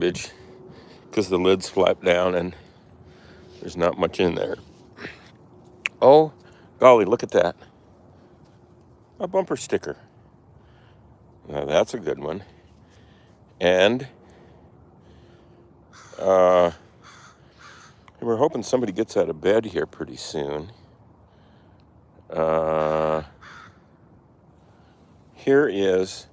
garbage because the lid's flap down and there's not much in there. Oh, golly, look at that. A bumper sticker. Now that's a good one. And we're hoping somebody gets out of bed here pretty soon. Here is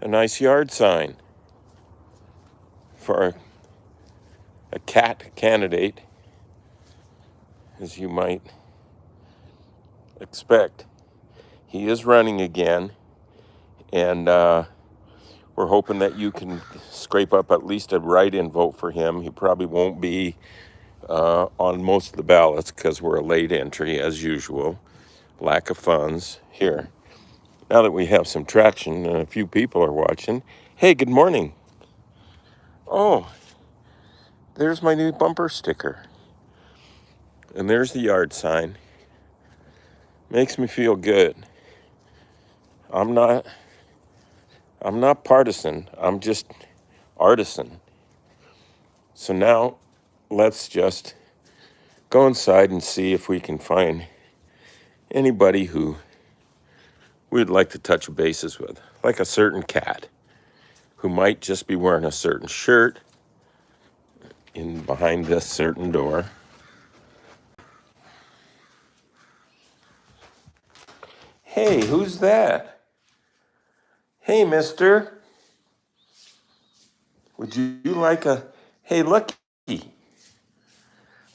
a nice yard sign for a cat candidate, as you might expect. He is running again, and we're hoping that you can scrape up at least a write-in vote for him. He probably won't be on most of the ballots because we're a late entry, as usual. Lack of funds. Here, now that we have some traction and a few people are watching, hey, good morning. Oh, there's my new bumper sticker. And there's the yard sign. Makes me feel good. I'm not partisan. I'm just artisan. So now let's just go inside and see if we can find anybody who we'd like to touch bases with, like a certain cat who might just be wearing a certain shirt in behind this certain door. Hey, who's that? Hey, mister. Would you like a... Hey, looky.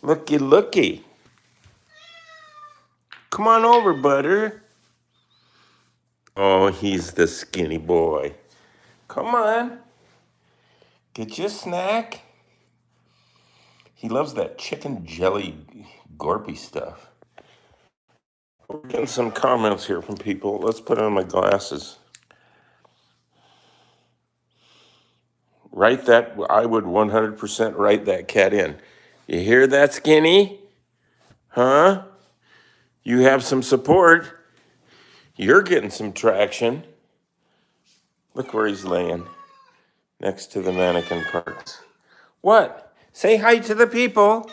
Looky, looky. Come on over, butter. Oh, he's the skinny boy. Come on. Get you a snack. He loves that chicken jelly gorpy stuff. We're getting some comments here from people. Let's put on my glasses. Write that. I would 100% write that cat in. You hear that, Skinny? Huh? You have some support. You're getting some traction. Look where he's laying, next to the mannequin parts. What? Say hi to the people.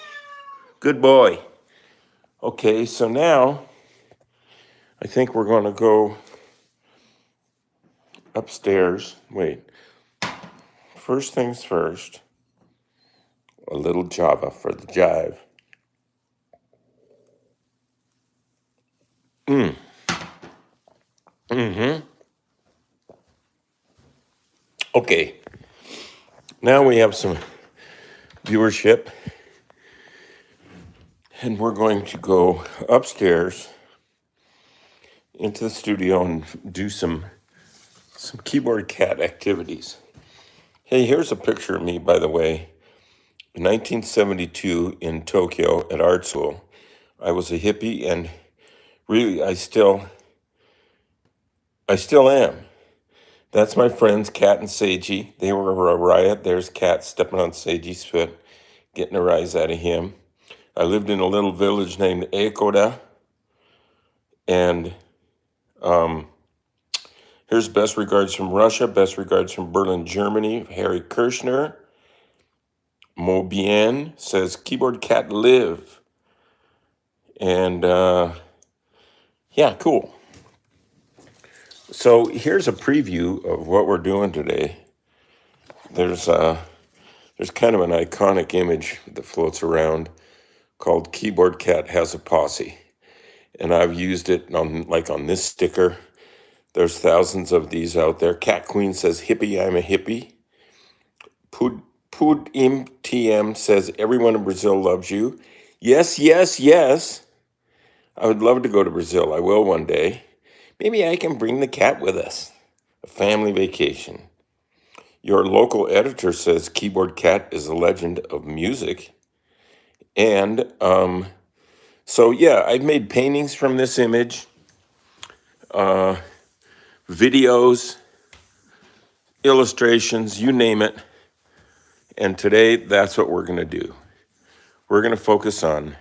Good boy. Okay, so now I think we're going to go upstairs. Wait. First things first, a little Java for the jive. Okay, now we have some viewership, and we're going to go upstairs into the studio and do some keyboard cat activities. Hey, here's a picture of me, by the way. In 1972 in Tokyo at art school, I was a hippie, and really, I still am. That's my friends, Kat and Seiji. They were a riot. There's Kat stepping on Seiji's foot, getting a rise out of him. I lived in a little village named Eikoda. And here's best regards from Russia, best regards from Berlin, Germany. Harry Kirschner. Mo Bien says, keyboard cat live. And yeah, cool. So here's a preview of what we're doing today. There's kind of an iconic image that floats around called Keyboard Cat Has a Posse. And I've used it on this sticker. There's thousands of these out there. Cat Queen says, hippie, I'm a hippie. Pud Im TM says, everyone in Brazil loves you. Yes, yes, yes. I would love to go to Brazil. I will one day. Maybe I can bring the cat with us. A family vacation. Your local editor says Keyboard Cat is a legend of music. And so, yeah, I've made paintings from this image, videos, illustrations, you name it. And today, that's what we're going to do. We're going to focus on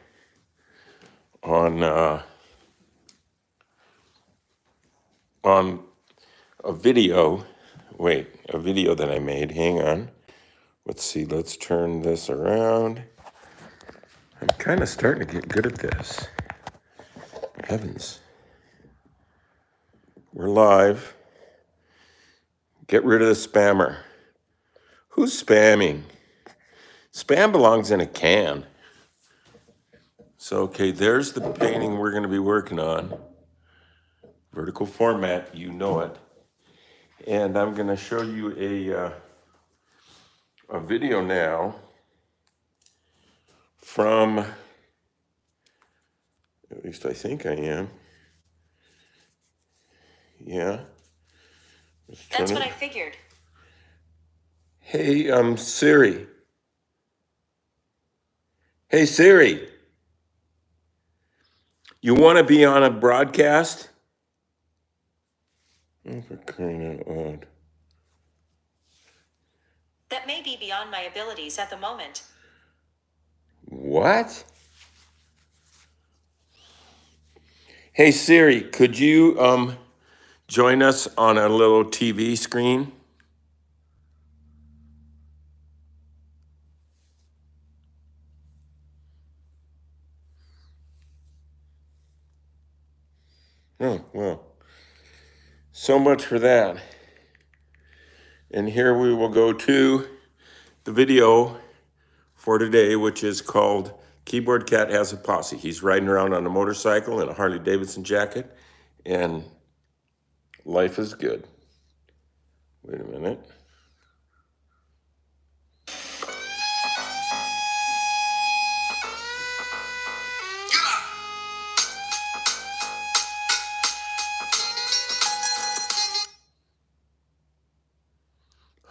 a video. Wait, a video that I made. Hang on. Let's see. Let's turn this around. I'm kind of starting to get good at this. Heavens. We're live. Get rid of the spammer. Who's spamming? Spam belongs in a can. So, okay, there's the painting we're going to be working on. Vertical format, you know it. And I'm going to show you a video now from, at least I think I am. Yeah. That's what I figured. Hey, Siri. Hey, Siri. You want to be on a broadcast? Oh, for crying out loud. That may be beyond my abilities at the moment. What? Hey, Siri, could you join us on a little TV screen? Oh, well, so much for that. And here we will go to the video for today, which is called Keyboard Cat Has a Posse. He's riding around on a motorcycle in a Harley Davidson jacket, and life is good. Wait a minute.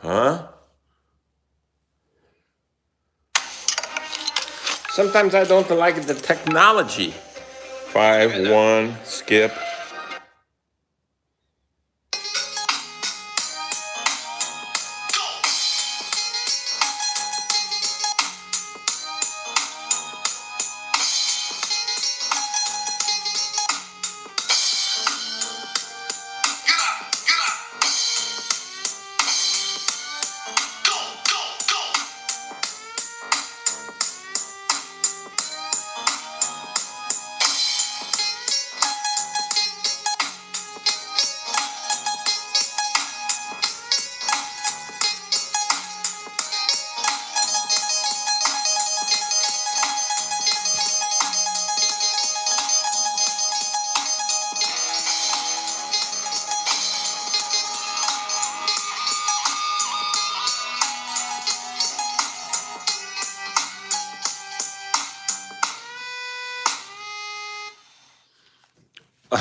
Huh? Sometimes I don't like the technology. 5-1, skip.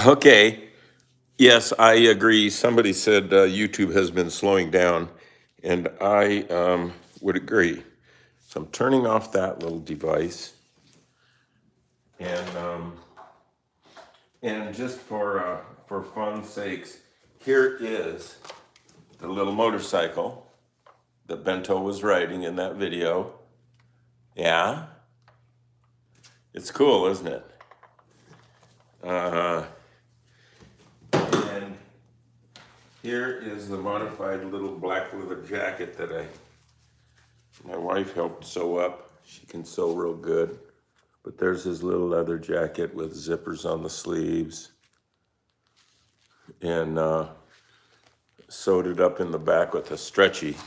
Okay. Yes, I agree. Somebody said YouTube has been slowing down, and I would agree. So I'm turning off that little device, and just for fun's sakes, here is the little motorcycle that Bento was riding in that video. Yeah, it's cool, isn't it? And here is the modified little black leather jacket that my wife helped sew up. She can sew real good. But there's his little leather jacket with zippers on the sleeves. And sewed it up in the back with a stretchy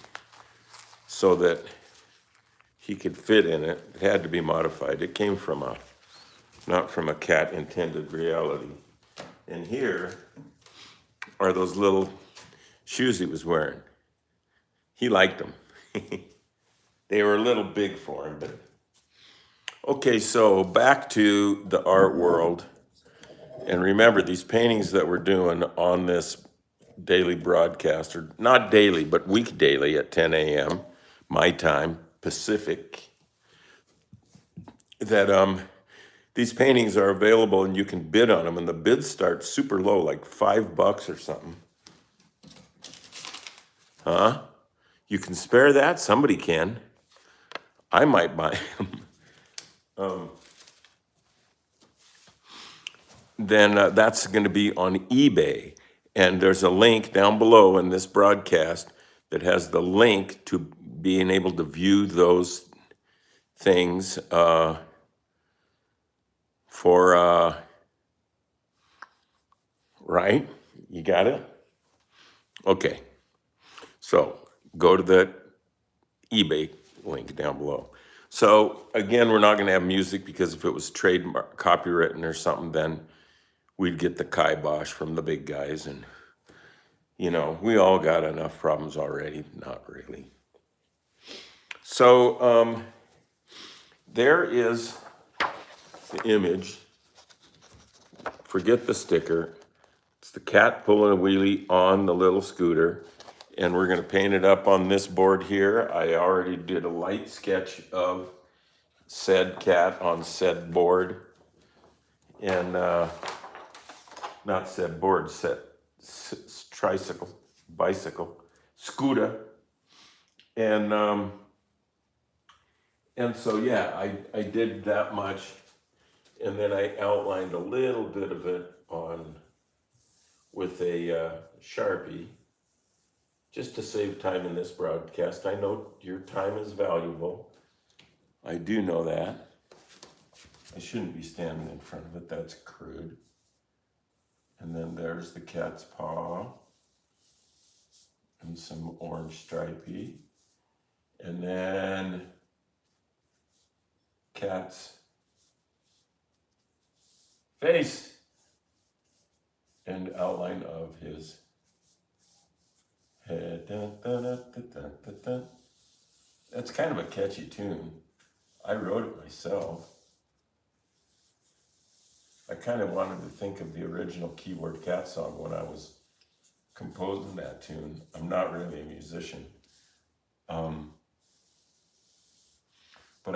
so that he could fit in it. It had to be modified. It came from not from a cat intended reality. And here are those little shoes he was wearing. He liked them. They were a little big for him, but okay, so back to the art world. And remember, these paintings that we're doing on this daily broadcast, or not daily, but weekdaily at 10 a.m., my time, Pacific, that these paintings are available and you can bid on them, and the bids start super low, like $5 or something. Huh? You can spare that? Somebody can. I might buy them. Then that's going to be on eBay. And there's a link down below in this broadcast that has the link to being able to view those things right? You got it? Okay. So go to the eBay link down below. So again, we're not going to have music because if it was trademark copywritten or something, then we'd get the kibosh from the big guys. And, we all got enough problems already. Not really. So there is the image. Forget the sticker. It's the cat pulling a wheelie on the little scooter. And we're going to paint it up on this board here. I already did a light sketch of said cat on said board. And not said board, said tricycle, bicycle, scooter. And so, yeah, I did that much. And then I outlined a little bit of it with a Sharpie, just to save time in this broadcast. I know your time is valuable. I do know that. I shouldn't be standing in front of it. That's crude. And then there's the cat's paw and some orange stripey. And then cat's face and outline of his head. Dun, dun, dun, dun, dun, dun, dun. That's kind of a catchy tune. I wrote it myself. I kind of wanted to think of the original Keyboard Cat song when I was composing that tune. I'm not really a musician. But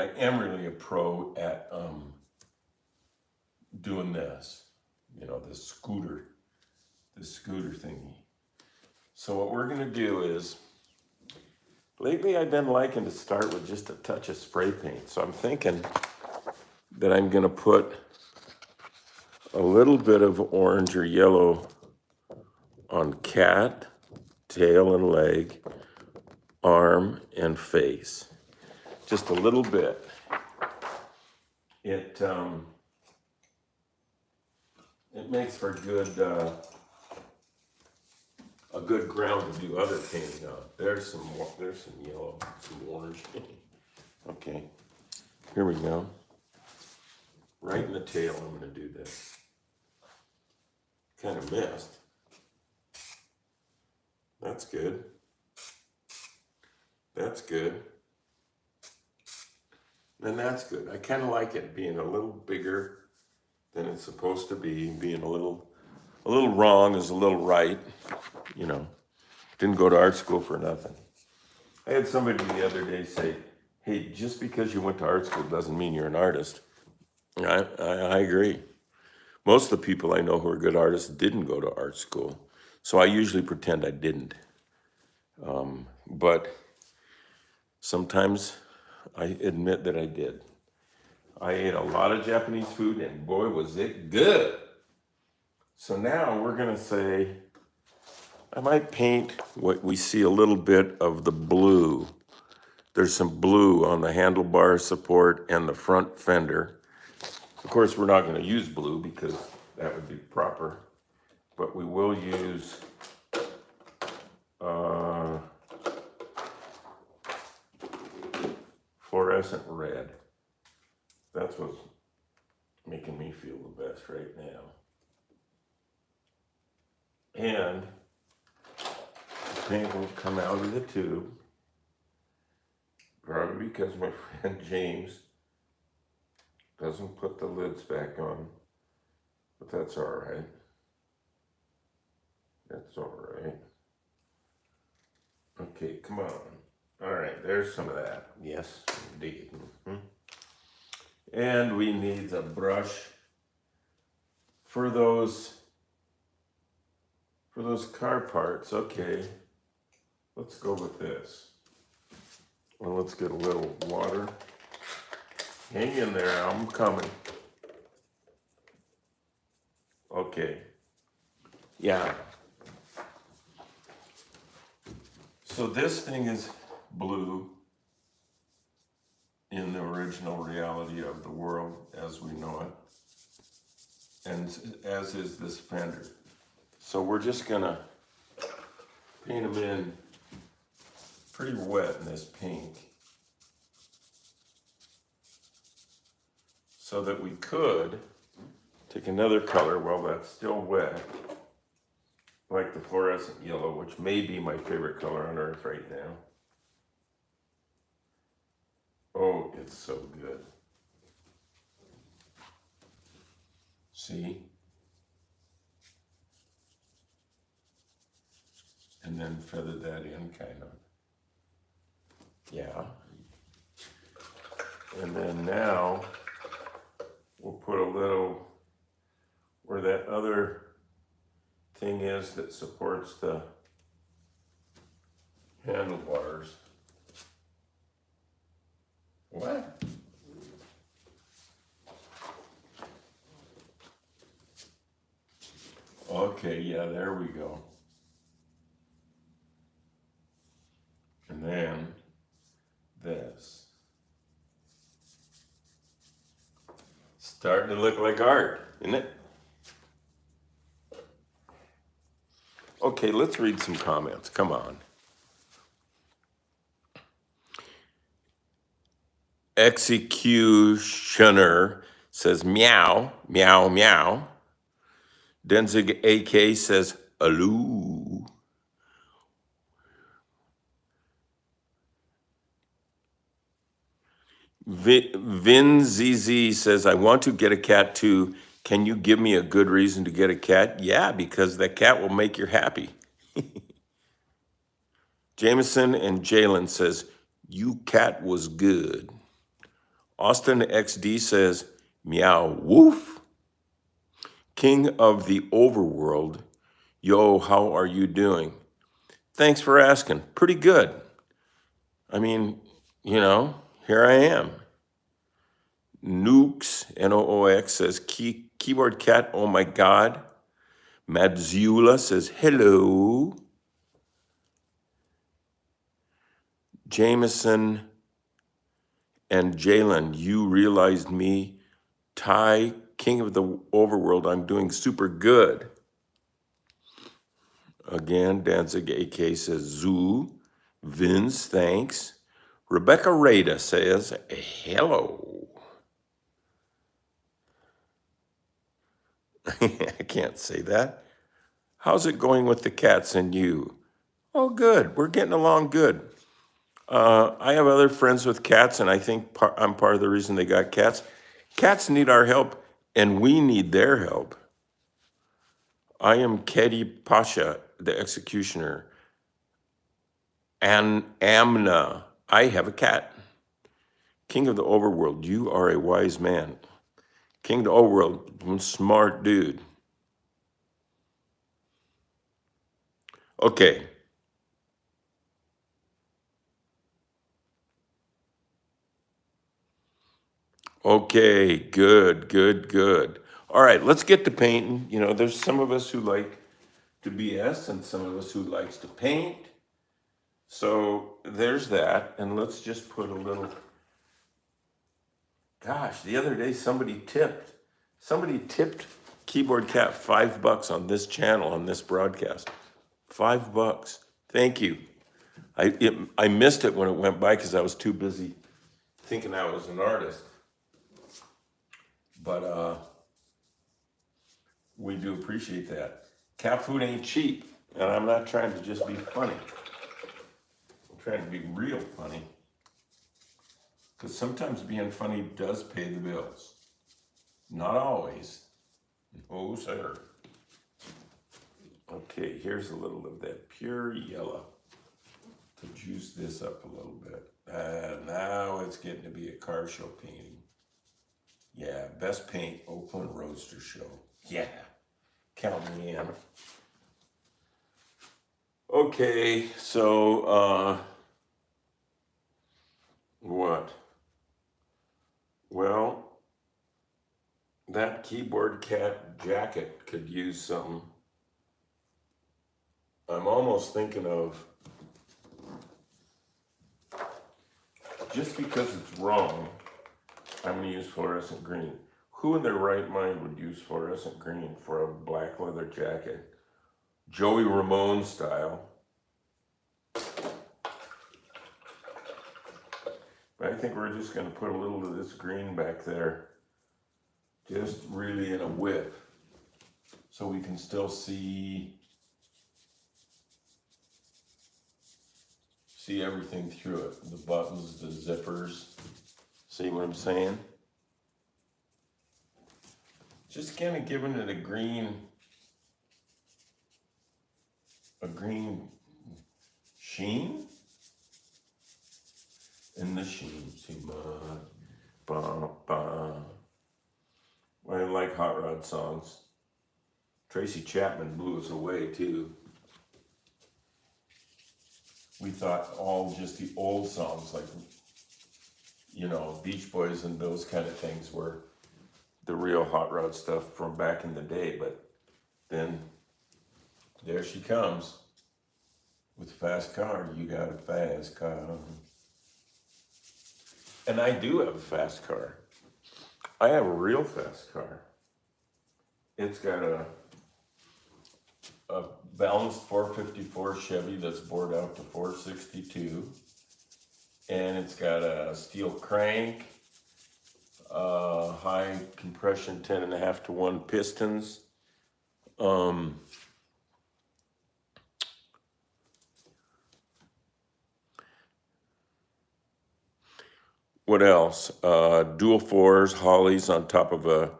I am really a pro at doing this, this scooter thingy. So what we're gonna do is, lately I've been liking to start with just a touch of spray paint. So I'm thinking that I'm gonna put a little bit of orange or yellow on cat, tail and leg, arm and face. Just a little bit. It makes for a good ground to do other painting on. There's some yellow, some orange. Okay, here we go. Right in the tail, I'm going to do this. Kind of missed. That's good. That's good. And that's good. I kind of like it being a little bigger than it's supposed to be. Being a little wrong is a little right. Didn't go to art school for nothing. I had somebody the other day say, hey, just because you went to art school doesn't mean you're an artist. I agree. Most of the people I know who are good artists didn't go to art school. So I usually pretend I didn't. But sometimes I admit that I did. I ate a lot of Japanese food and boy, was it good. So now we're gonna say, I might paint what we see a little bit of the blue. There's some blue on the handlebar support and the front fender. Of course, we're not going to use blue because that would be proper, but we will use fluorescent red. That's what's making me feel the best right now. And the paint will come out of the tube, probably because my friend James doesn't put the lids back on, but that's all right. That's all right. Okay, come on. All right, there's some of that. Yes, indeed. And we need a brush for those car parts. Okay, let's go with this. Well, let's get a little water. Hang in there, I'm coming. Okay. Yeah, So this thing is blue in the original reality of the world as we know it, and as is this fender. So we're just gonna paint them in pretty wet in this pink, so that we could take another color while that's still wet, like the fluorescent yellow, which may be my favorite color on earth right now. Oh, it's so good. See? And then feather that in, kind of. Yeah. And then now we'll put a little where that other thing is that supports the handlebars. What? Okay, yeah, there we go. And then this. Starting to look like art, isn't it? Okay, let's read some comments. Come on. Executioner says meow, meow, meow. Denzig AK says aloo. Vin ZZ says, I want to get a cat too. Can you give me a good reason to get a cat? Yeah, because that cat will make you happy. Jameson and Jalen says, you cat was good. Austin XD says, meow woof. King of the Overworld, yo, how are you doing? Thanks for asking. Pretty good. I mean, you know, here I am. Nooks, Noox says, keyboard cat, oh my God. Madzula says, hello. Jameson and Jalen, you realized me. Ty, king of the overworld, I'm doing super good. Again, Danzig AK says, zoo. Vince, thanks. Rebecca Rada says, hello. I can't say that. How's it going with the cats and you? Oh, good. We're getting along good. I have other friends with cats, and I think I'm part of the reason they got cats. Cats need our help, and we need their help. I am Kedi Pasha, the executioner. And Amna, I have a cat. King of the overworld, you are a wise man. King of the overworld, smart dude. Okay. Okay, good, good, good. All right, let's get to painting. You know, there's some of us who like to BS and some of us who likes to paint. So there's that. And let's just put a little, gosh, the other day somebody tipped Keyboard Cat $5 on this channel, on this broadcast. $5. Thank you. I missed it when it went by because I was too busy thinking I was an artist. But we do appreciate that. Cat food ain't cheap, and I'm not trying to just be funny. I'm trying to be real funny. Because sometimes being funny does pay the bills. Not always. Oh, sir. Okay, here's a little of that pure yellow to juice this up a little bit. Now it's getting to be a car show painting. Yeah, best paint, Oakland Roadster Show. Yeah, count me in. Okay, so, what? Well, that Keyboard Cat jacket could use something. I'm almost thinking of just because it's wrong, I'm going to use fluorescent green. Who in their right mind would use fluorescent green for a black leather jacket? Joey Ramone style. But I think we're just going to put a little of this green back there, just really in a whiff, so we can still see everything through it. The buttons, the zippers. See what I'm saying? Just kind of giving it a green sheen. In the sheen, see, ba. I like hot rod songs. Tracy Chapman blew us away too. We thought all just the old songs, like, you know, Beach Boys and those kind of things were the real hot rod stuff from back in the day. But then there she comes with fast car. You got a fast car. And I do have a fast car. I have a real fast car. It's got a balanced 454 Chevy that's bored out to 462. And it's got a steel crank, high compression 10.5 to 1 pistons. What else? Dual fours, Hollies on top of a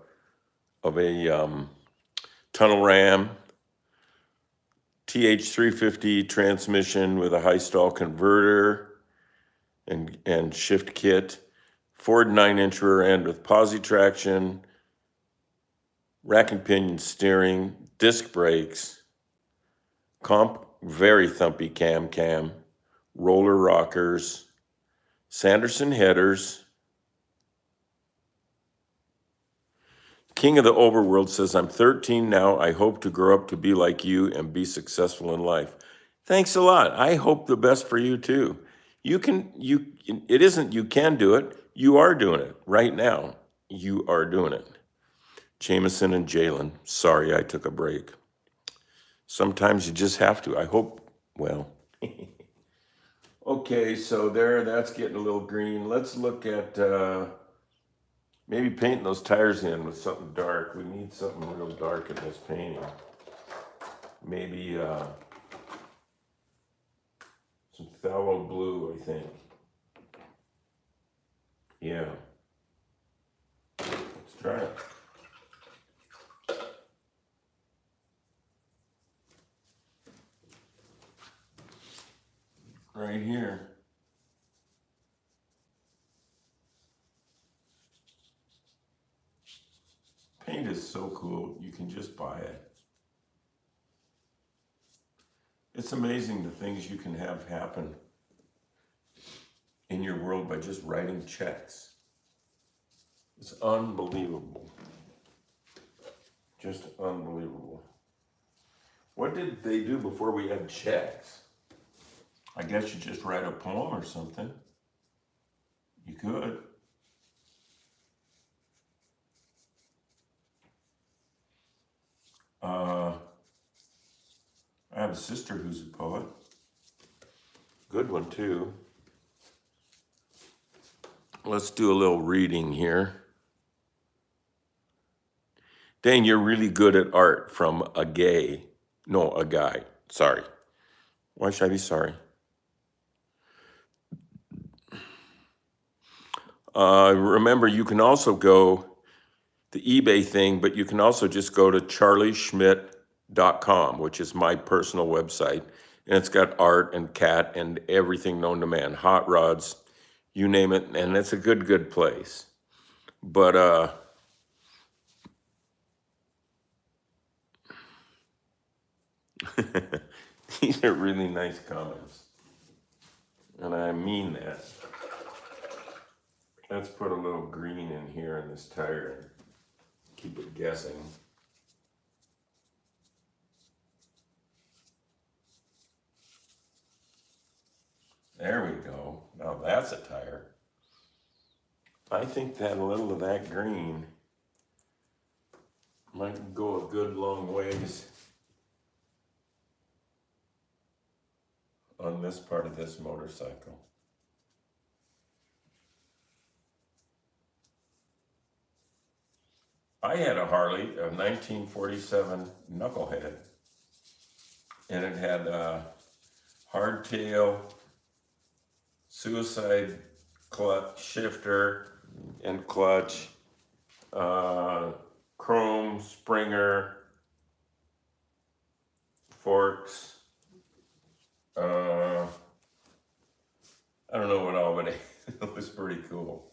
tunnel ram. TH350 transmission with a high stall converter and shift kit. Ford 9-inch rear end with posi traction, rack and pinion steering, disc brakes, very thumpy cam, roller rockers, Sanderson headers. King of the Overworld says, I'm 13 now. I hope to grow up to be like you and be successful in life. Thanks a lot. I hope the best for you too. It isn't you can do it. You are doing it right now. You are doing it. Jameson and Jalen, sorry I took a break. Sometimes you just have to. I hope, well. Okay, so that's getting a little green. Let's look at maybe painting those tires in with something dark. We need something real dark in this painting. Maybe some phthalo blue, I think. Yeah. Let's try it. Right here. Paint is so cool, you can just buy it. It's amazing the things you can have happen in your world by just writing checks. It's unbelievable. Just unbelievable. What did they do before we had checks? I guess you just write a poem or something. You could. I have a sister who's a poet. Good one too. Let's do a little reading here. Dang, you're really good at art from a guy. Sorry. Why should I be sorry? Remember, you can also go the eBay thing, but you can also just go to charlieschmidt.com, which is my personal website. And it's got art and cat and everything known to man, hot rods, you name it. And it's a good place. But these are really nice comments. And I mean that. Let's put a little green in here in this tire and keep it guessing. There we go. Now that's a tire. I think that a little of that green might go a good long ways on this part of this motorcycle. I had a Harley, a 1947 Knucklehead, and it had a hardtail, suicide clutch, shifter and clutch, chrome Springer, forks, I don't know what all, but it was pretty cool.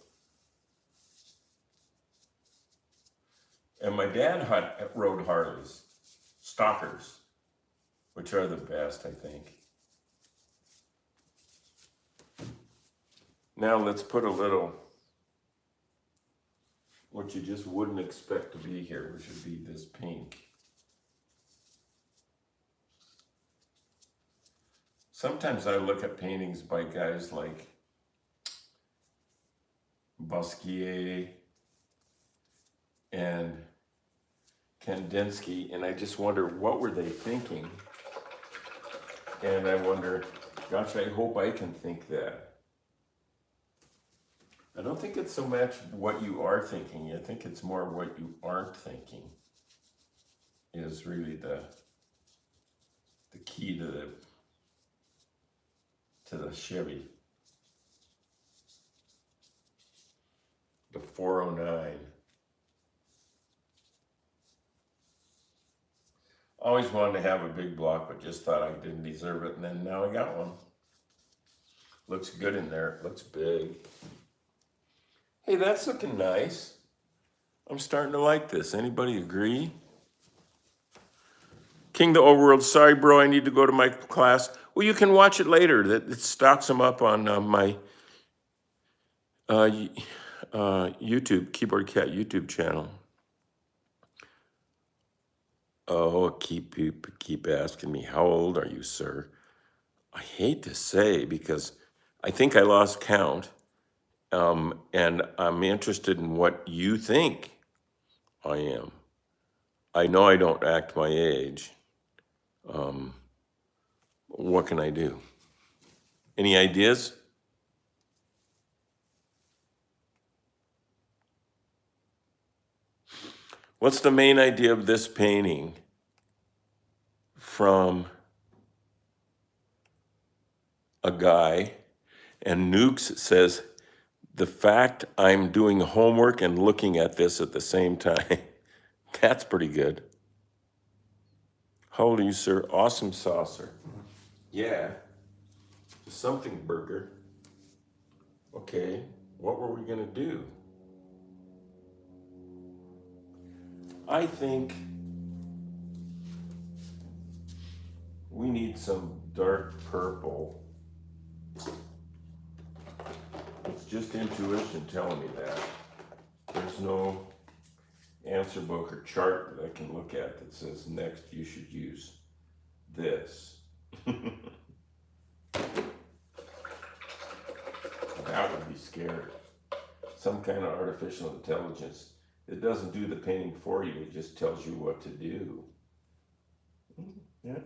And my dad rode Harleys, stockers, which are the best, I think. Now let's put a little, what you just wouldn't expect to be here, which would be this pink. Sometimes I look at paintings by guys like Basquiat and Kandinsky, and I just wonder, what were they thinking? And I wonder, gosh, I hope I can think that. I don't think it's so much what you are thinking. I think it's more what you aren't thinking is really the key to the Chevy. The 409. Always wanted to have a big block, but just thought I didn't deserve it, and then now I got one. Looks good in there. It looks big. Hey, that's looking nice. I'm starting to like this. Anybody agree? King the Overworld, sorry bro, I need to go to my class. Well, you can watch it later. It stocks them up on my YouTube, Keyboard Cat YouTube channel. Oh, keep asking me, how old are you, sir? I hate to say, because I think I lost count. And I'm interested in what you think I am. I know I don't act my age. What can I do? Any ideas? What's the main idea of this painting from a guy? And Nukes says, the fact I'm doing homework and looking at this at the same time. That's pretty good. How old are you, sir? Awesome saucer. Yeah. Something burger. Okay, what were we gonna do? I think we need some dark purple. It's just intuition telling me that. There's no answer book or chart that I can look at that says next you should use this. That would be scary. Some kind of artificial intelligence. It doesn't do the painting for you, it just tells you what to do. Yeah.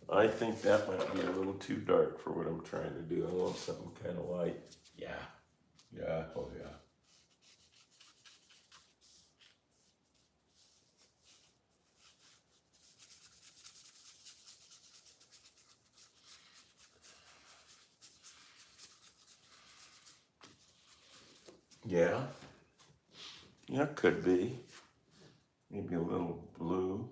I think that might be a little too dark for what I'm trying to do. I want something kind of light. Yeah. Yeah, oh yeah. Yeah. Yeah, could be. Maybe a little blue.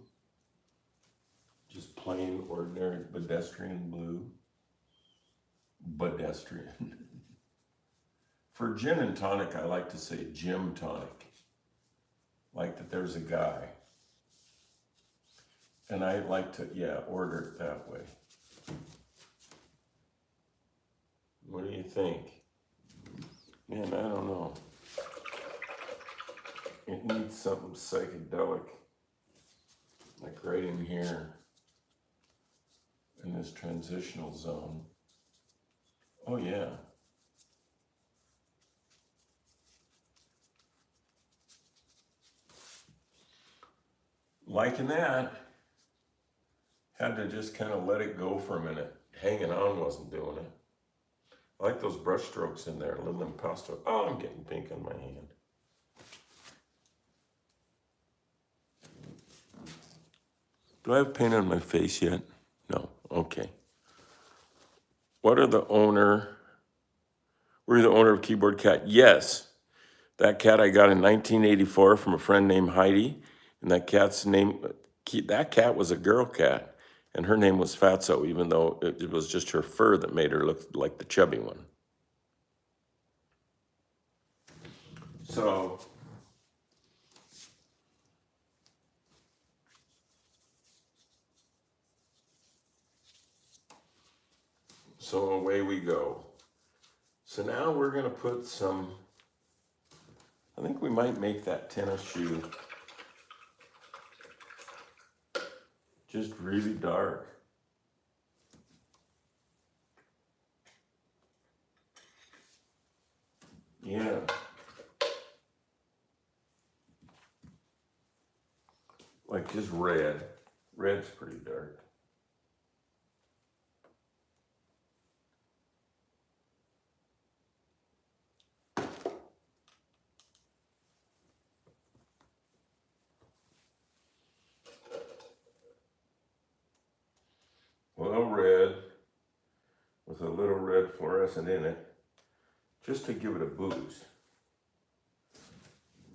Just plain, ordinary pedestrian blue. Pedestrian. For gin and tonic, I like to say gym tonic. Like that there's a guy. And I like to, yeah, order it that way. What do you think? Man, I don't know. It needs something psychedelic. Like right in here. in this transitional zone. Oh yeah. Liking that. Had to just kind of let it go for a minute. Hanging on wasn't doing it. I like those brush strokes in there, a little impasto. Oh, I'm getting pink on my hand. Do I have paint on my face yet? No, okay. Were you the owner of Keyboard Cat? Yes. That cat I got in 1984 from a friend named Heidi. And that cat was a girl cat. And her name was Fatso, even though it was just her fur that made her look like the chubby one. So away we go. So now we're gonna put some, I think we might make that tennis shoe just really dark. Yeah. Like just red. Red's pretty dark. Well, red with a little red fluorescent in it, just to give it a boost.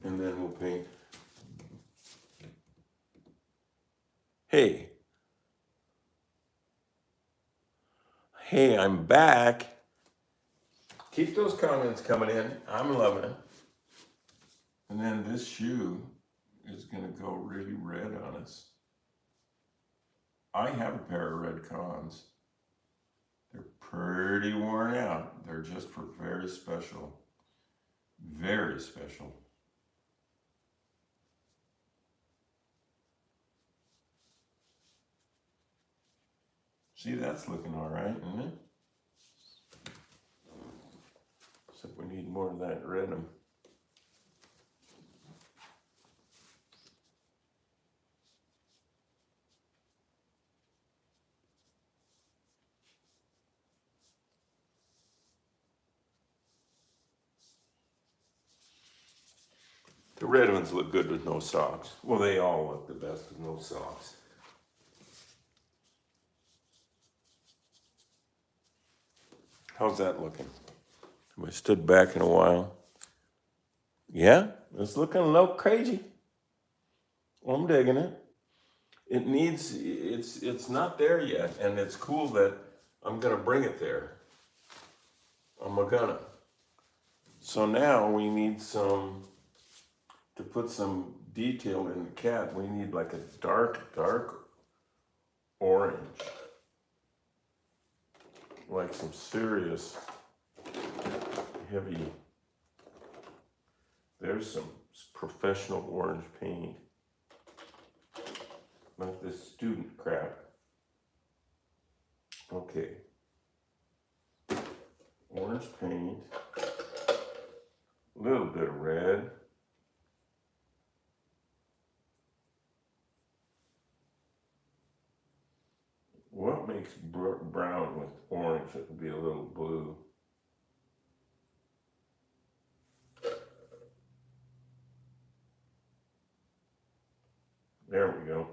And then we'll paint. Hey, I'm back. Keep those comments coming in. I'm loving it. And then this shoe is gonna go really red on us. I have a pair of red cons. They're pretty worn out. They're just for very special. Very special. See, that's looking all right, isn't it? Except we need more of that red. The red ones look good with no socks. Well, they all look the best with no socks. How's that looking? Have I stood back in a while? Yeah, it's looking a little crazy. Well, I'm digging it. It's not there yet, and it's cool that I'm gonna bring it there. I'm gonna. So now we need to put some detail in the cat. We need like a dark orange. Like some serious heavy. There's some professional orange paint. Not this student crap. Okay. Orange paint. A little bit of red. What makes brown with orange? It would be a little blue. There we go.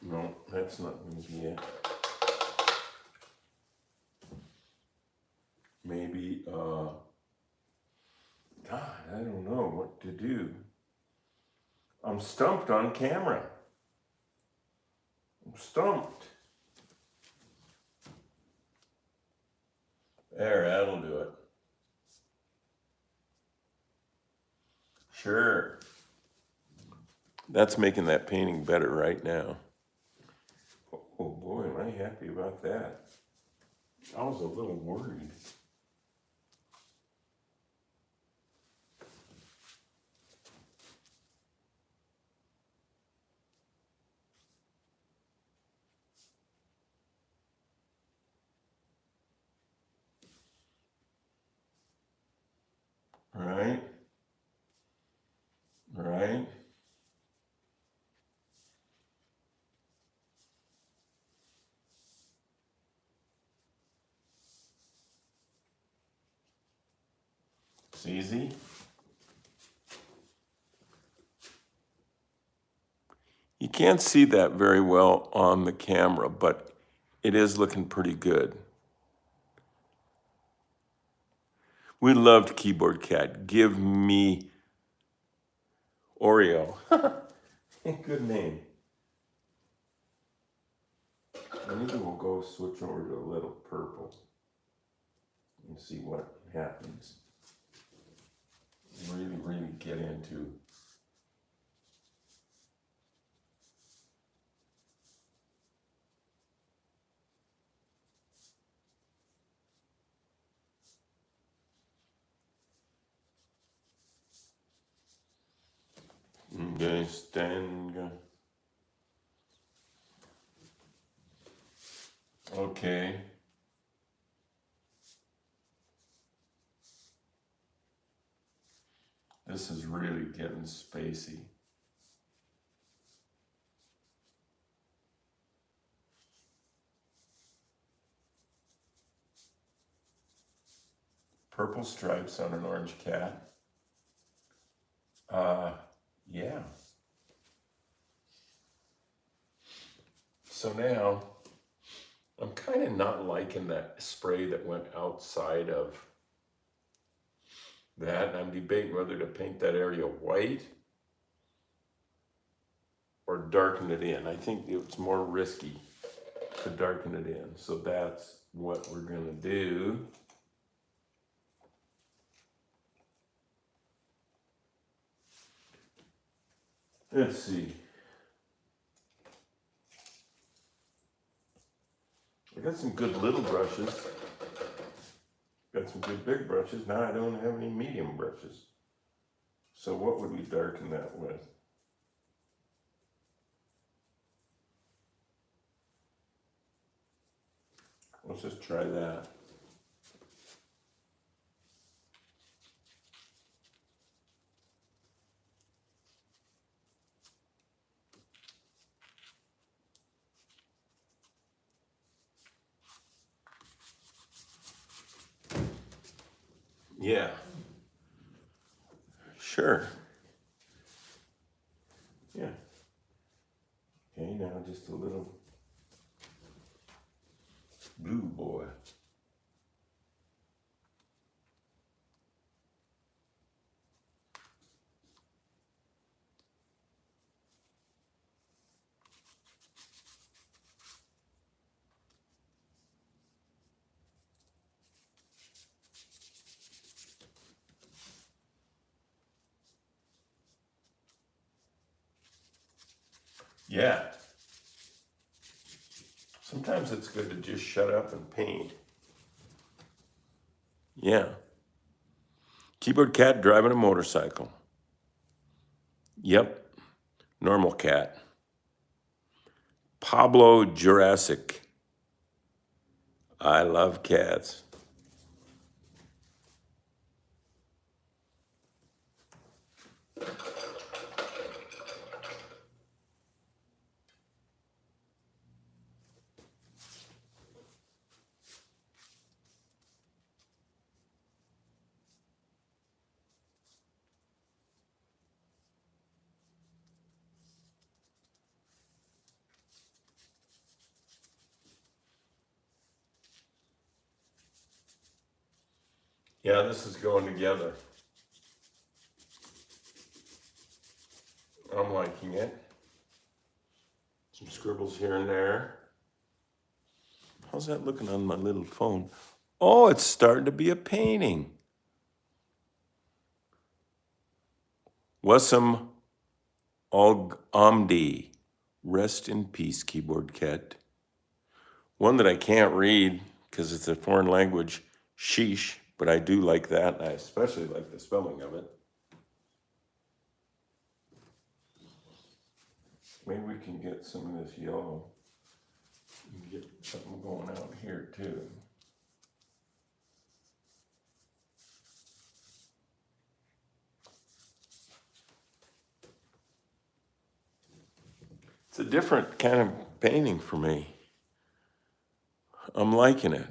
No, that's not easy yet. Maybe, God, I don't know what to do. I'm stumped on camera. I'm stumped. There, that'll do it. Sure. That's making that painting better right now. Oh boy, am I happy about that. I was a little worried. It's easy. You can't see that very well on the camera, but it is looking pretty good. We loved Keyboard Cat. Give me Oreo. Good name. Maybe we'll go switch over to a little purple and see what happens. Really get into. Okay, stand. Okay. This is really getting spacey. Purple stripes on an orange cat. Yeah. So now, I'm kind of not liking that spray that went outside of that. And I'm debating whether to paint that area white or darken it in. I think it's more risky to darken it in. So that's what we're gonna do. Let's see. I got some good little brushes. Got some good big brushes. Now I don't have any medium brushes. So what would we darken that with? Let's just try that. Yeah. Sure. Yeah. Okay, now just a little blue boy. Yeah. Sometimes it's good to just shut up and paint. Yeah. Keyboard cat driving a motorcycle. Yep. Normal cat. Pablo Jurassic. I love cats. Yeah, this is going together. I'm liking it. Some scribbles here and there. How's that looking on my little phone? Oh, it's starting to be a painting. Wassam Og Amdi. Rest in peace, keyboard cat. One that I can't read because it's a foreign language, sheesh, but I do like that. I especially like the spelling of it. Maybe we can get some of this yellow and get something going out here too. It's a different kind of painting for me. I'm liking it.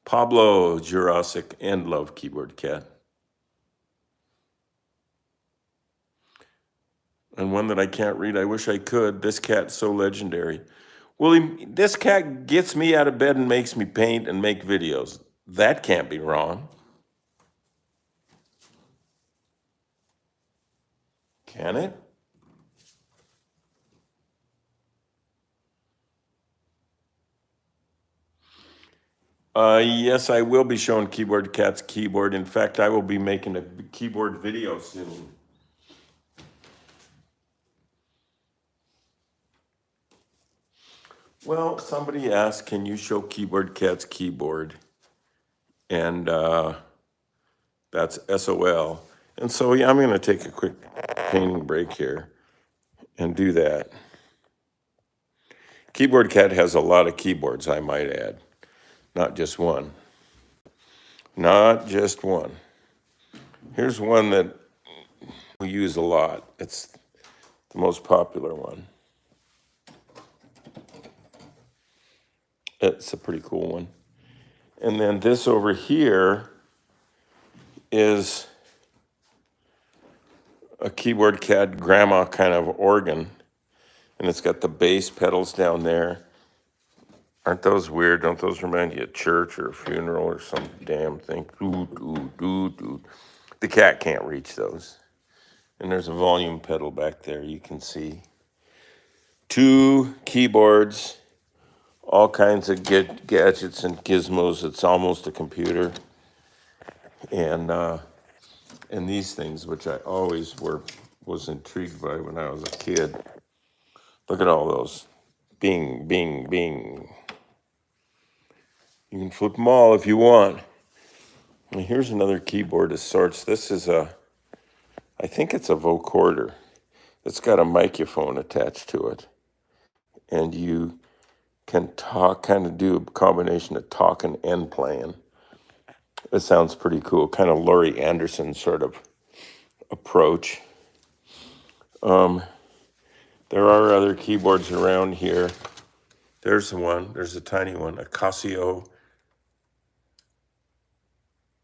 Pablo, Jurassic, and Love Keyboard Cat. And one that I can't read. I wish I could. This cat's so legendary. Well, this cat gets me out of bed and makes me paint and make videos. That can't be wrong. Can it? Yes, I will be showing Keyboard Cat's keyboard. In fact, I will be making a keyboard video soon. Well, somebody asked, can you show Keyboard Cat's keyboard? And that's SOL. And so, yeah, I'm going to take a quick painting break here and do that. Keyboard Cat has a lot of keyboards, I might add. Not just one. Not just one. Here's one that we use a lot. It's the most popular one. It's a pretty cool one. And then this over here is a Keyboard Cat grandma kind of organ. And it's got the bass pedals down there. Aren't those weird? Don't those remind you of church or a funeral or some damn thing? The cat can't reach those. And there's a volume pedal back there you can see. 2 keyboards, all kinds of gadgets and gizmos. It's almost a computer. And these things, which I always was intrigued by when I was a kid. Look at all those. Bing, bing, bing. You can flip them all if you want. And here's another keyboard of sorts. This is I think it's a vocoder. It's got a microphone attached to it. And you can kind of do a combination of talking and playing. It sounds pretty cool, kind of Laurie Anderson sort of approach. There are other keyboards around here. There's one. There's a tiny one, a Casio.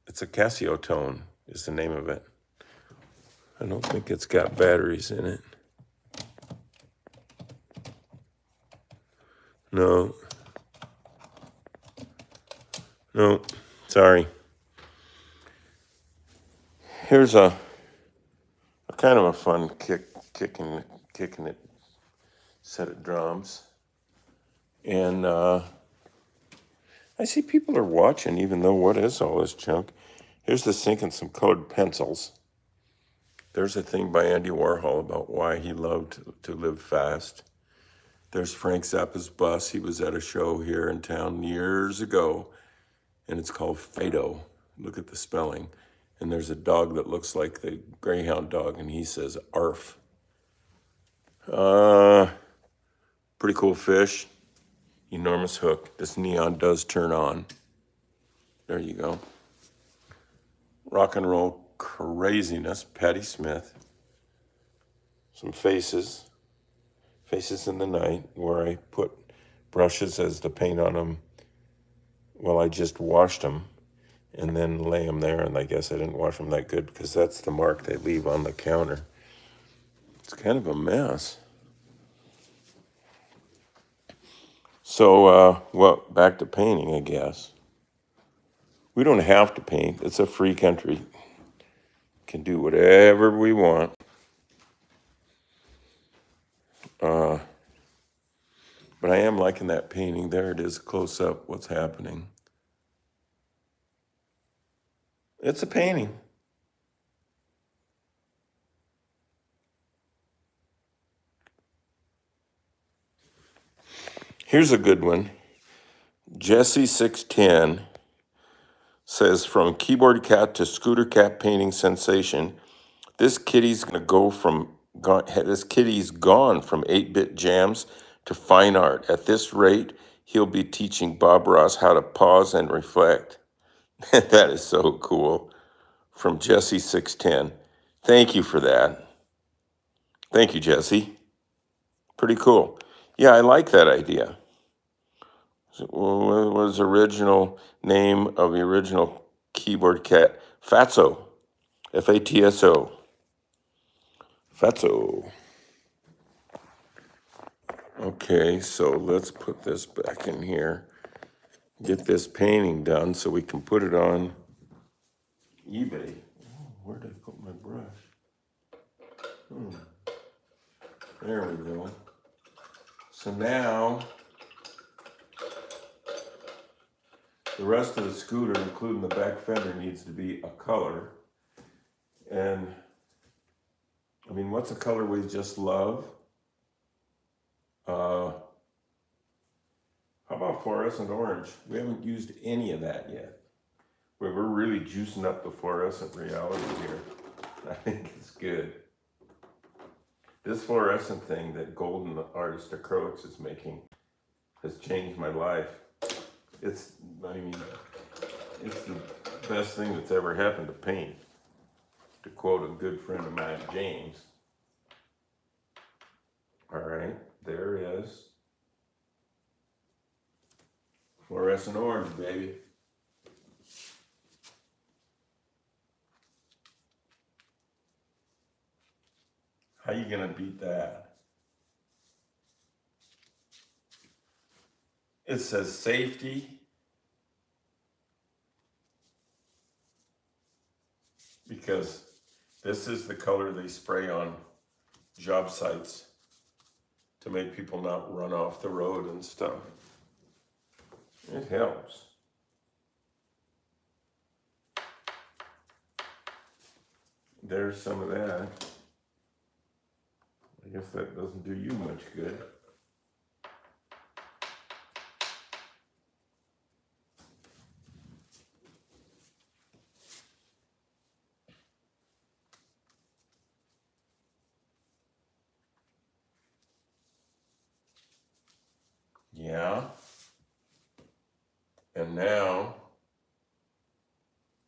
It's a Casio tone is the name of it. I don't think it's got batteries in it. No, sorry. Here's a kind of a fun kicking it set of drums. And I see people are watching, even though what is all this junk? Here's the sink and some colored pencils. There's a thing by Andy Warhol about why he loved to live fast. There's Frank Zappa's bus. He was at a show here in town years ago, and it's called Fido. Look at the spelling. And there's a dog that looks like the Greyhound dog, and he says, "Arf." Pretty cool fish. Enormous hook. This neon does turn on. There you go. Rock and roll craziness. Patti Smith. Some faces. Faces in the Night, where I put brushes as the paint on them. Well, I just washed them and then lay them there, and I guess I didn't wash them that good because that's the mark they leave on the counter. It's kind of a mess. So, well, back to painting, I guess. We don't have to paint. It's a free country. Can do whatever we want. But I am liking that painting. There it is, close up, what's happening. It's a painting. Here's a good one. Jesse 610 says, from Keyboard Cat to Scooter Cat painting sensation, this kitty's gone from 8-bit jams to fine art. At this rate, he'll be teaching Bob Ross how to pause and reflect. That is so cool. From Jesse 610. Thank you for that. Thank you, Jesse. Pretty cool. Yeah, I like that idea. What was the original name of the original keyboard cat? Fatso. Fatso. Fatso. Okay, so let's put this back in here. Get this painting done so we can put it on eBay. Oh, where did I put my brush? There we go. So now, the rest of the scooter, including the back fender, needs to be a color. And, I mean, what's a color we just love? How about fluorescent orange? We haven't used any of that yet. But we're really juicing up the fluorescent reality here. I think it's good. This fluorescent thing that Golden Artist Acrylics is making has changed my life. It's the best thing that's ever happened to paint. To quote a good friend of mine, James. All right, there is fluorescent orange, baby. How you gonna beat that? It says safety. Because this is the color they spray on job sites to make people not run off the road and stuff. It helps. There's some of that. I guess that doesn't do you much good. Yeah. And now,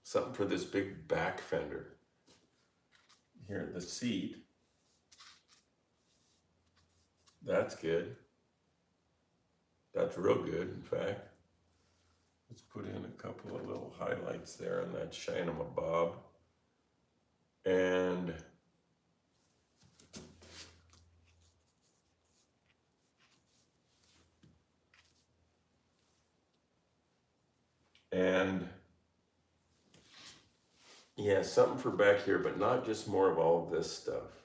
something for this big back fender. Here, the seat. That's good. That's real good, in fact. Let's put in a couple of little highlights there on that Shine-em-a Bob. And yeah, something for back here, but not just more of all of this stuff.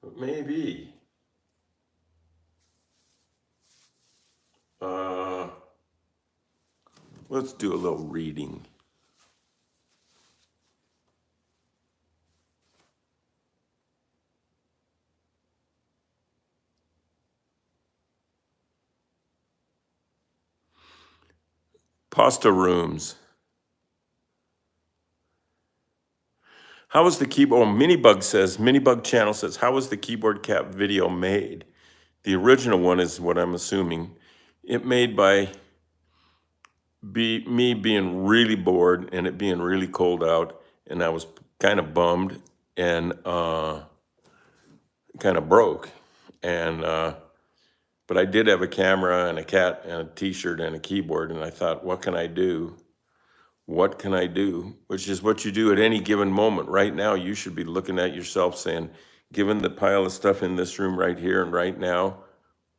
But maybe. Let's do a little reading. Pasta rooms. How was the keyboard? Minibug channel says, how was the keyboard cap video made? The original one is what I'm assuming. It made by me being really bored and it being really cold out, and I was kind of bummed and kind of broke. And but I did have a camera and a cat and a t-shirt and a keyboard, and I thought, what can I do? What can I do? Which is what you do at any given moment. Right now, you should be looking at yourself saying, given the pile of stuff in this room right here and right now,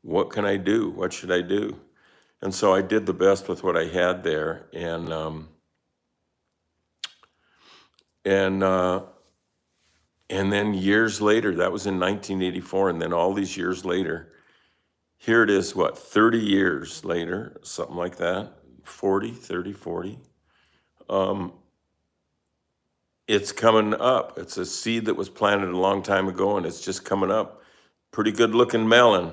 what can I do? What should I do? And so I did the best with what I had there. And then years later, that was in 1984, and then all these years later, here it is, 30 years later, something like that, 40. It's coming up. It's a seed that was planted a long time ago, and it's just coming up. Pretty good looking melon.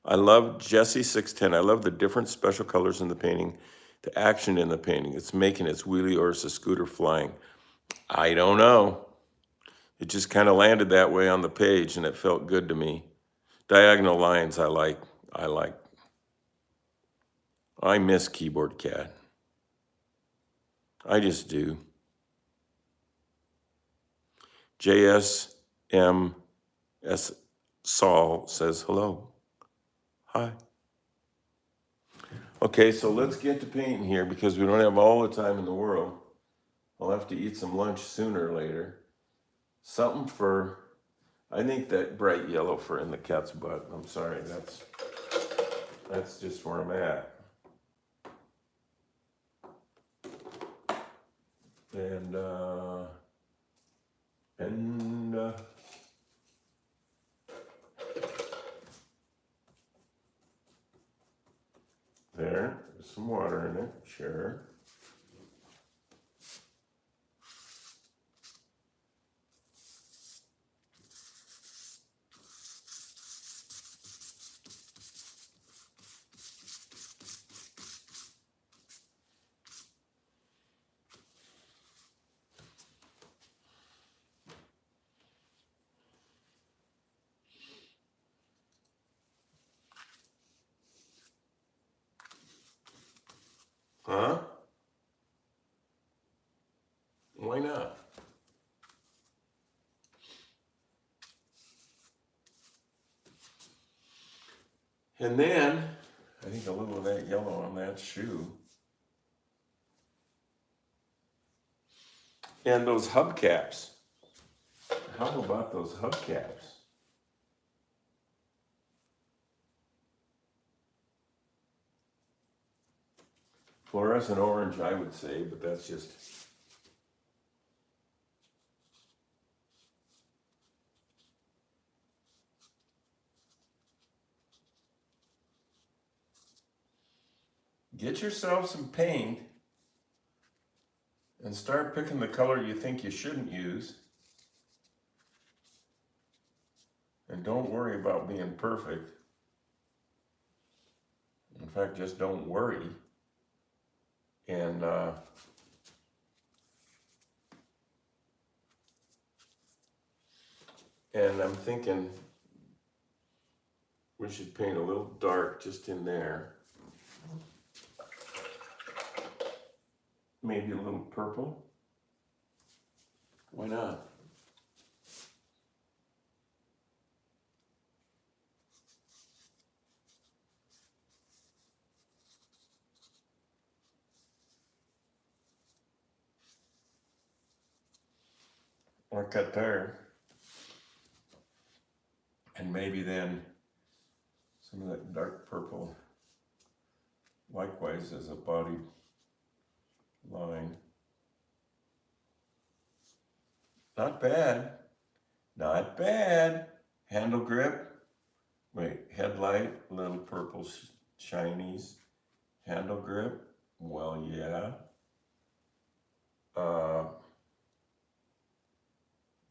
I love Jesse 610. I love the different special colors in the painting, the action in the painting. It's making its wheelie or it's a scooter flying. I don't know. It just kind of landed that way on the page, and it felt good to me. Diagonal lines I like. I miss Keyboard Cat. I just do. JSMS Saul says hello. Hi. Okay, so let's get to painting here because we don't have all the time in the world. I'll have to eat some lunch sooner or later. Something for, I think that bright yellow for in the cat's butt. I'm sorry, that's just where I'm at. And there's some water in it, sure. Huh? Why not? And then, I think a little of that yellow on that shoe. And those hubcaps. How about those hubcaps? Fluorescent orange, I would say, but that's just... Get yourself some paint and start picking the color you think you shouldn't use. And don't worry about being perfect. In fact, just don't worry. And I'm thinking we should paint a little dark just in there. Maybe a little purple. Why not? Or cut there. And maybe then some of that dark purple likewise as a body line. Not bad. Not bad. Handle grip. Wait, headlight, little purple shinies. Handle grip. Well, yeah.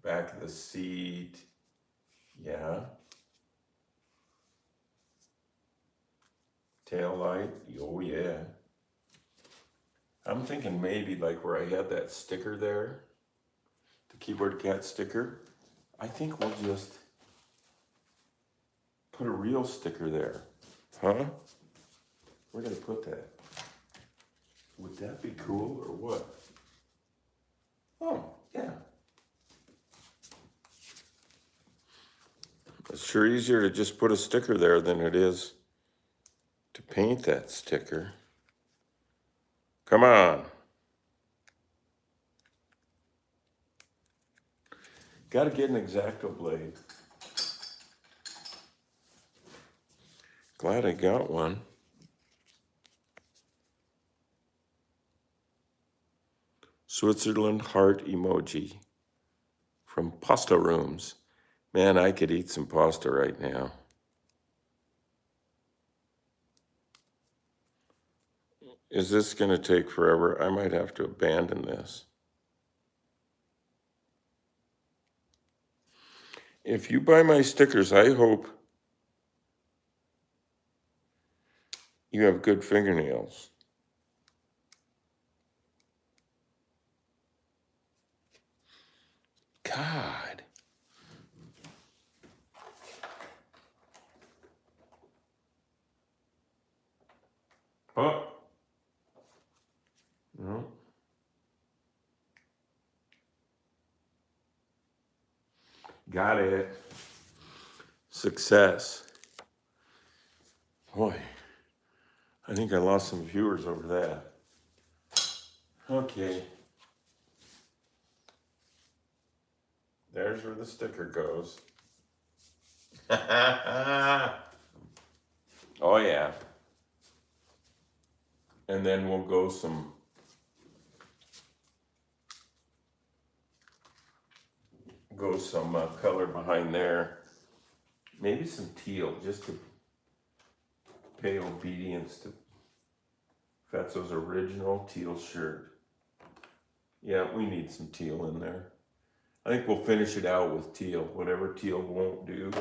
Back of the seat. Yeah. Tail light. Oh, yeah. I'm thinking maybe like where I had that sticker there, the keyboard cat sticker, I think we'll just put a real sticker there. Huh? We're gonna put that. Would that be cool or what? Oh, yeah. It's sure easier to just put a sticker there than it is to paint that sticker. Come on. Gotta get an X-Acto blade. Glad I got one. Switzerland heart emoji from Pasta Rooms. Man, I could eat some pasta right now. Is this going to take forever? I might have to abandon this. If you buy my stickers, I hope you have good fingernails. God. Oh. No. Got it. Success. Boy, I think I lost some viewers over that. Okay. There's where the sticker goes. Oh yeah. And then we'll go some color behind there. Maybe some teal, just to pay obedience to Fatso's original teal shirt. Yeah, we need some teal in there. I think we'll finish it out with teal. Whatever teal won't do,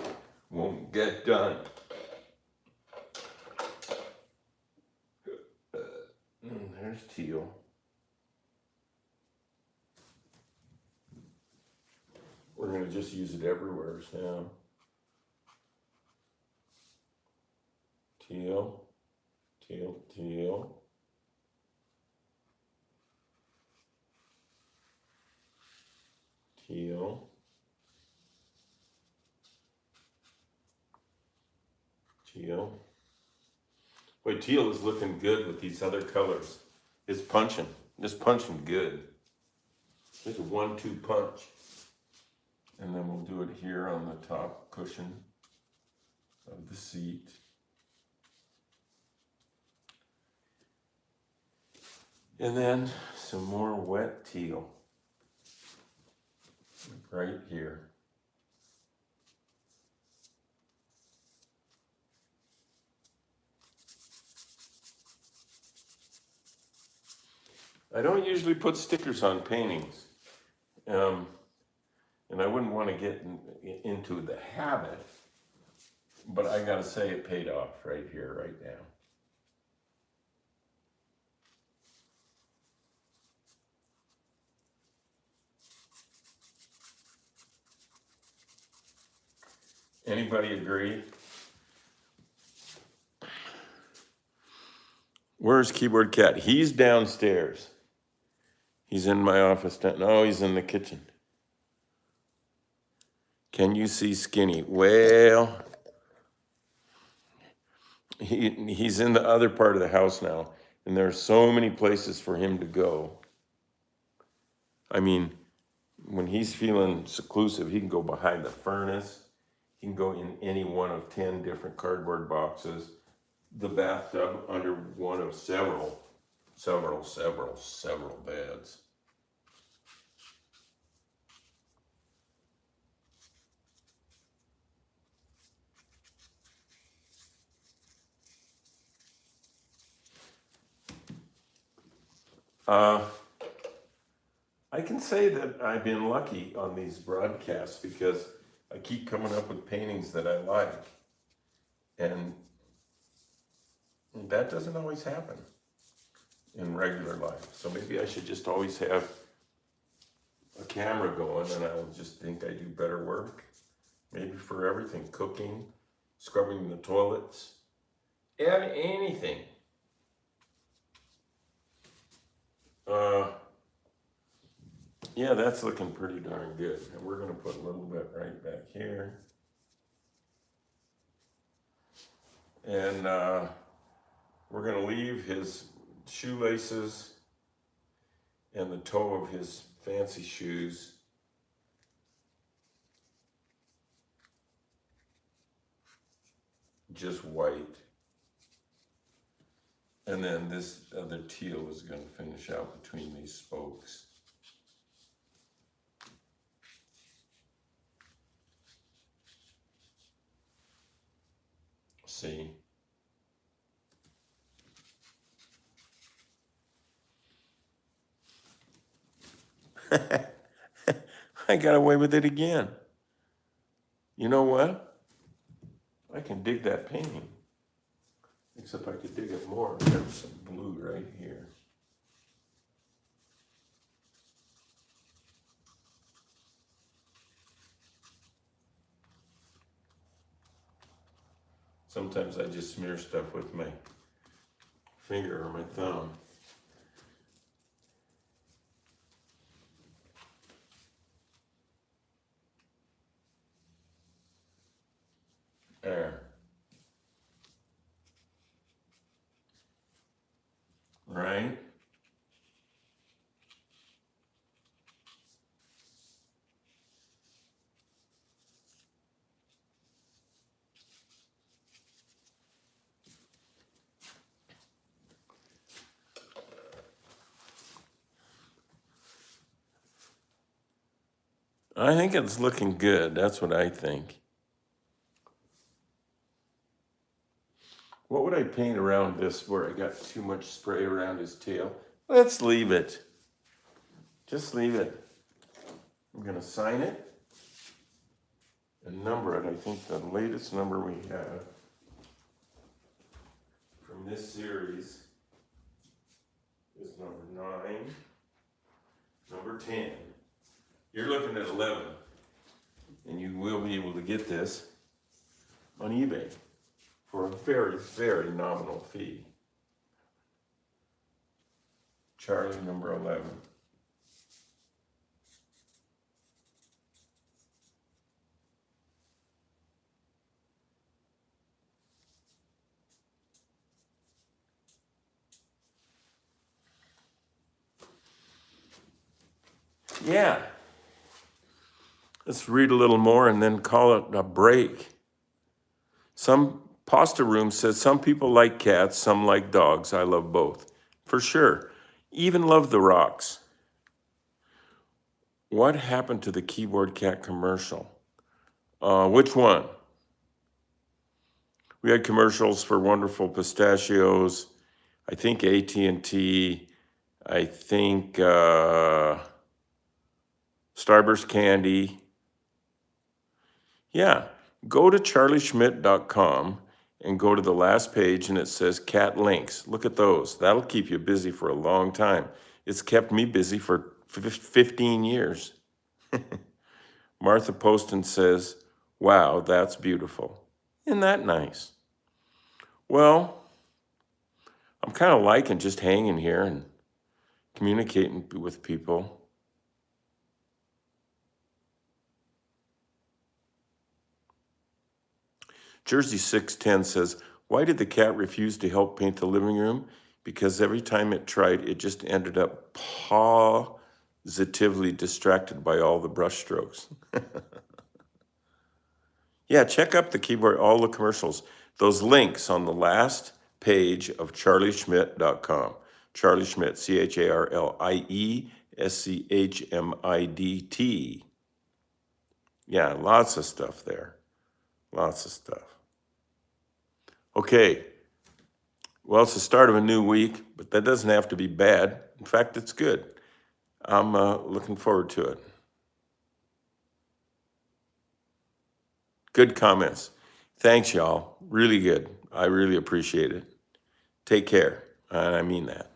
won't get done. There's teal. We're going to just use it everywhere now. Teal, teal, teal. Teal. Teal. Boy, teal is looking good with these other colors. It's punching. It's punching good. It's a 1-2 punch. And then we'll do it here on the top cushion of the seat. And then some more wet teal right here. I don't usually put stickers on paintings. And I wouldn't want to get into the habit, but I gotta say it paid off right here, right now. Anybody agree? Where's Keyboard Cat? He's downstairs. He's in my office. No, he's in the kitchen. Can you see Skinny? Well, he's in the other part of the house now, and there are so many places for him to go. I mean, when he's feeling seclusive, he can go behind the furnace. He can go in any one of 10 different cardboard boxes. The bathtub under one of several beds. I can say that I've been lucky on these broadcasts because I keep coming up with paintings that I like. And that doesn't always happen in regular life. So maybe I should just always have a camera going and I'll just think I do better work. Maybe for everything, cooking, scrubbing the toilets, and anything. Yeah, that's looking pretty darn good. And we're gonna put a little bit right back here. And we're gonna leave his shoelaces and the toe of his fancy shoes just white. And then this other teal is gonna finish out between these spokes. See? I got away with it again. You know what? I can dig that painting. Except I could dig it more. There's some blue right here. Sometimes I just smear stuff with my finger or my thumb. There. right? I think it's looking good. That's what I think. What would I paint around this where I got too much spray around his tail? Let's leave it. Just leave it. I'm going to sign it and number it. I think the latest number we have from this series is number 9, number 10. You're looking at 11, and you will be able to get this on eBay for a very, very nominal fee. Charlie, number 11. Yeah. Let's read a little more and then call it a break. Some pasta room says some people like cats, some like dogs. I love both. For sure. Even love the rocks. What happened to the keyboard cat commercial? Which one? We had commercials for Wonderful Pistachios, I think AT&T, I think Starburst Candy. Yeah, go to charlieschmidt.com and go to the last page and it says cat links. Look at those. That'll keep you busy for a long time. It's kept me busy for 15 years. Martha Poston says, wow, that's beautiful. Isn't that nice? Well, I'm kind of liking just hanging here and communicating with people. Jersey 610 says, why did the cat refuse to help paint the living room? Because every time it tried, it just ended up positively distracted by all the brush strokes. Yeah, check up the keyboard, all the commercials. Those links on the last page of charlieschmidt.com. Charlie Schmidt, CharlieSchmidt. Yeah, lots of stuff there. Lots of stuff. Okay. Well, it's the start of a new week, but that doesn't have to be bad. In fact, it's good. I'm looking forward to it. Good comments. Thanks, y'all. Really good. I really appreciate it. Take care. And I mean that.